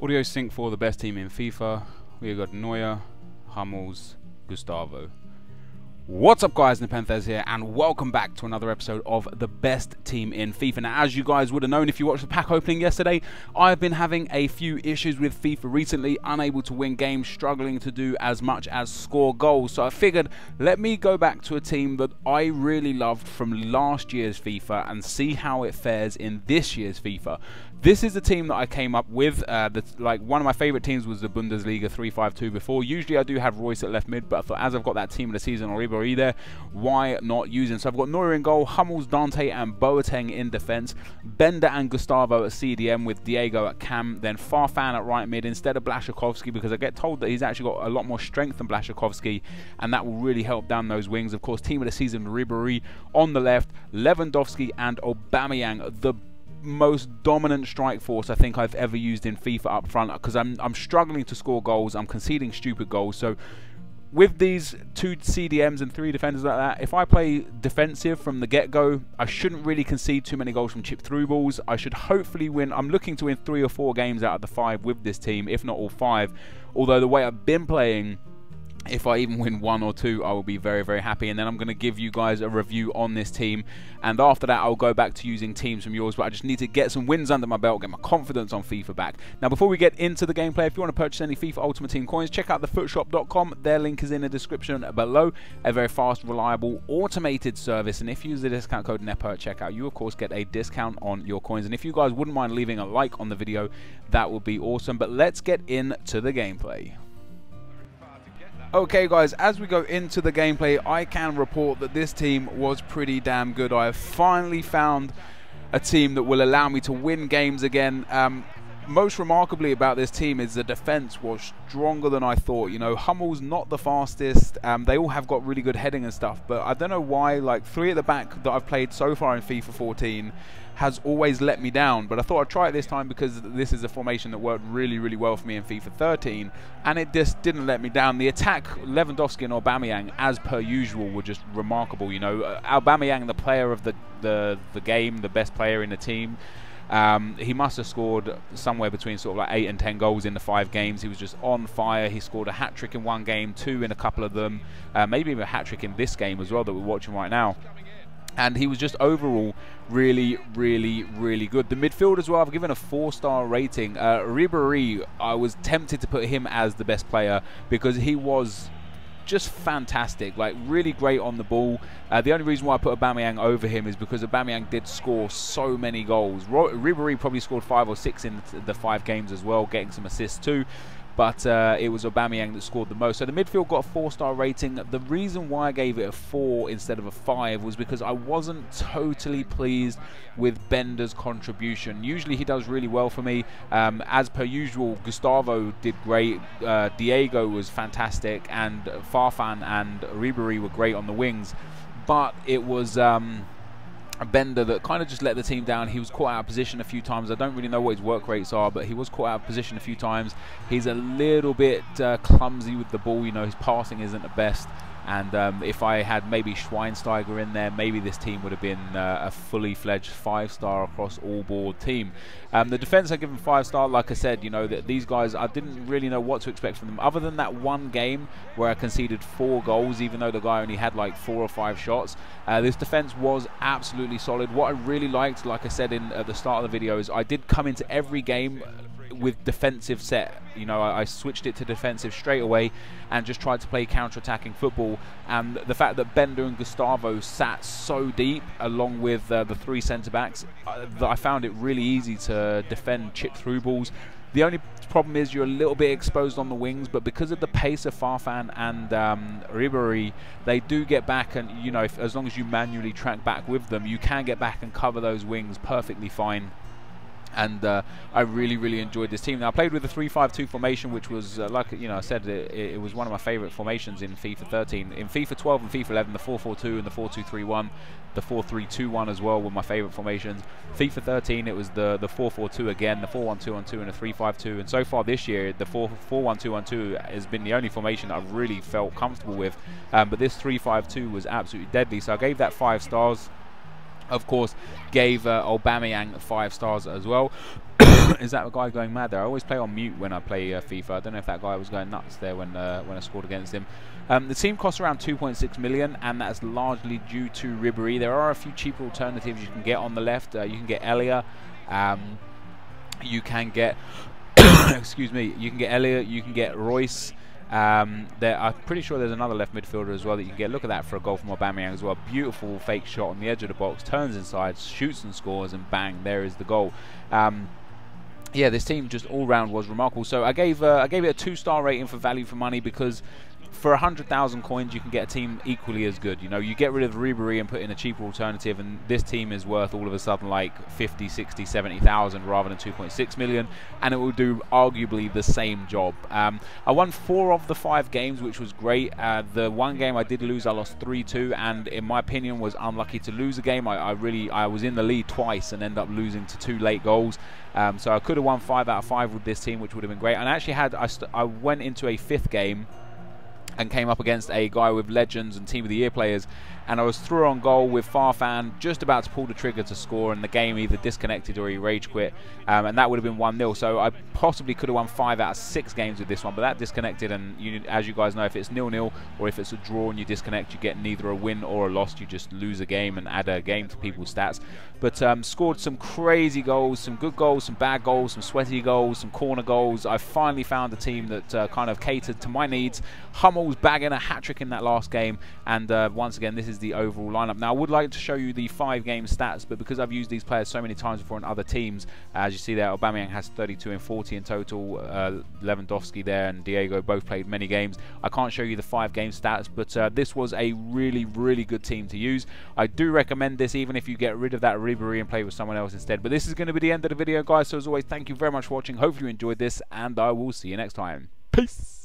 Audio sync for the best team in FIFA. We got Neuer, Hummels, Gustavo. What's up guys, NepentheZ here and welcome back to another episode of the best team in FIFA. Now as you guys would have known if you watched the pack opening yesterday, I've been having a few issues with FIFA recently, unable to win games, struggling to do as much as score goals. So I figured let me go back to a team that I really loved from last year's FIFA and see how it fares in this year's FIFA. This is the team that I came up with. One of my favourite teams was the Bundesliga 3-5-2 before. Usually I do have Royce at left mid, but I thought as I've got that team of the season or Enquiries there, why not use him? So I've got Neuer in goal, Hummels, Dante and Boateng in defence, Bender and Gustavo at CDM with Diego at cam, then Farfan at right mid instead of Blaszczykowski, because I get told that he's actually got a lot more strength than Blaszczykowski and that will really help down those wings. Of course, team of the season Ribery on the left, Lewandowski and Aubameyang, the most dominant strike force I think I've ever used in FIFA up front, because I'm struggling to score goals, I'm conceding stupid goals. So with these two CDMs and three defenders like that, if I play defensive from the get-go, I shouldn't really concede too many goals from chip through balls. I should hopefully win. I'm looking to win 3 or 4 games out of the 5 with this team, if not all 5. Although the way I've been playing, if I even win 1 or 2, I will be very, very happy. And then I'm going to give you guys a review on this team. And after that, I'll go back to using teams from yours. But I just need to get some wins under my belt, get my confidence on FIFA back. Now, before we get into the gameplay, if you want to purchase any FIFA Ultimate Team coins, check out thefootshop.com. Their link is in the description below. A very fast, reliable, automated service. And if you use the discount code NEPA at checkout, you, of course, get a discount on your coins. And if you guys wouldn't mind leaving a like on the video, that would be awesome. But let's get into the gameplay. Okay guys, as we go into the gameplay, I can report that this team was pretty damn good. I have finally found a team that will allow me to win games again. Most remarkably about this team is the defense was stronger than I thought. You know, Hummels not the fastest. They all have got really good heading and stuff, but I don't know why, like 3 at the back that I've played so far in FIFA 14 has always let me down. But I thought I'd try it this time because this is a formation that worked really, really well for me in FIFA 13, and it just didn't let me down. The attack, Lewandowski and Aubameyang, as per usual, were just remarkable. You know, Aubameyang, the player of the game, the best player in the team. He must have scored somewhere between sort of like 8 and 10 goals in the 5 games. He was just on fire. He scored a hat-trick in one game, 2 in a couple of them, maybe even a hat-trick in this game as well that we're watching right now. And he was just overall really, really, really good. The midfield as well, I've given a 4-star rating. Ribery, I was tempted to put him as the best player because he was just fantastic, like really great on the ball. The only reason why I put Aubameyang over him is because Aubameyang did score so many goals. Ribery probably scored 5 or 6 in the 5 games as well, getting some assists too. But it was Aubameyang that scored the most. So the midfield got a 4-star rating. The reason why I gave it a 4 instead of a 5 was because I wasn't totally pleased with Bender's contribution. Usually he does really well for me. As per usual, Gustavo did great. Diego was fantastic. And Farfan and Ribery were great on the wings. But it was a Bender that kind of just let the team down. He was caught out of position a few times. I don't really know what his work rates are, but he was caught out of position a few times. He's a little bit clumsy with the ball. You know, his passing isn't the best. And if I had maybe Schweinsteiger in there, maybe this team would have been a fully fledged 5-star across all board team. The defense I give them 5-star. Like I said, you know, that these guys, I didn't really know what to expect from them, other than that one game where I conceded 4 goals, even though the guy only had like 4 or 5 shots. This defense was absolutely solid. What I really liked, like I said at the start of the video, is I did come into every game with defensive set. You know, I switched it to defensive straight away and just tried to play counter-attacking football. And the fact that Bender and Gustavo sat so deep along with the 3 centre-backs, that I found it really easy to defend chip through balls. The only problem is you're a little bit exposed on the wings, but because of the pace of Farfan and Ribery, they do get back, and you know, as long as you manually track back with them, you can get back and cover those wings perfectly fine. And I really, really enjoyed this team. Now I played with the 3-5-2 formation, which was like, you know, I said it was one of my favourite formations in FIFA 13. In FIFA 12 and FIFA 11, the 4-4-2 and the 4-2-3-1, the 4-3-2-1 as well were my favourite formations. FIFA 13, it was the 4-4-2 again, the 4-1-2-1-2 and the 3-5-2. And so far this year, the 4-1-2-1-2 has been the only formation that I've really felt comfortable with. But this 3-5-2 was absolutely deadly. So I gave that 5 stars. Of course, gave Aubameyang 5 stars as well. Is that a guy going mad there? I always play on mute when I play FIFA. I don't know if that guy was going nuts there when I scored against him. The team costs around 2.6 million, and that's largely due to Ribéry. There are a few cheaper alternatives you can get on the left. You can get Elia. You can get excuse me. You can get Elliot. You can get Royce. I'm pretty sure there's another left midfielder as well that you can get. Look at that for a goal from Aubameyang as well. Beautiful fake shot on the edge of the box, turns inside, shoots and scores, and bang, there is the goal. Yeah, this team just all round was remarkable. So I gave it a 2-star rating for value for money, because for 100,000 coins you can get a team equally as good. You know, you get rid of Ribéry and put in a cheaper alternative, and this team is worth all of a sudden like 50, 60, 70,000 rather than 2.6 million, and it will do arguably the same job. I won 4 of the 5 games, which was great. The one game I did lose, I lost 3-2, and in my opinion was unlucky to lose a game. I was in the lead twice and ended up losing to 2 late goals. So I could have won 5 out of 5 with this team, which would have been great. And I actually I went into a 5th game and came up against a guy with legends and team of the year players, and I was through on goal with Farfan, just about to pull the trigger to score, and the game either disconnected or he rage quit, and that would have been 1-0. So I possibly could have won 5 out of 6 games with this one, but that disconnected, and as you guys know, if it's 0-0 or if it's a draw and you disconnect, you get neither a win or a loss. You just lose a game and add a game to people's stats. But scored some crazy goals, some good goals, some bad goals, some sweaty goals, some corner goals. I finally found a team that kind of catered to my needs. Hummel's bagging a hat-trick in that last game, and once again, this is the overall lineup. Now, I would like to show you the 5-game stats, but because I've used these players so many times before in other teams, as you see there, Aubameyang has 32 and 40 in total. Lewandowski there and Diego both played many games. I can't show you the 5-game stats, but this was a really, really good team to use. I do recommend this even if you get rid of that Ribéry and play with someone else instead. But this is going to be the end of the video, guys. So as always, thank you very much for watching. Hopefully you enjoyed this, and I will see you next time. Peace.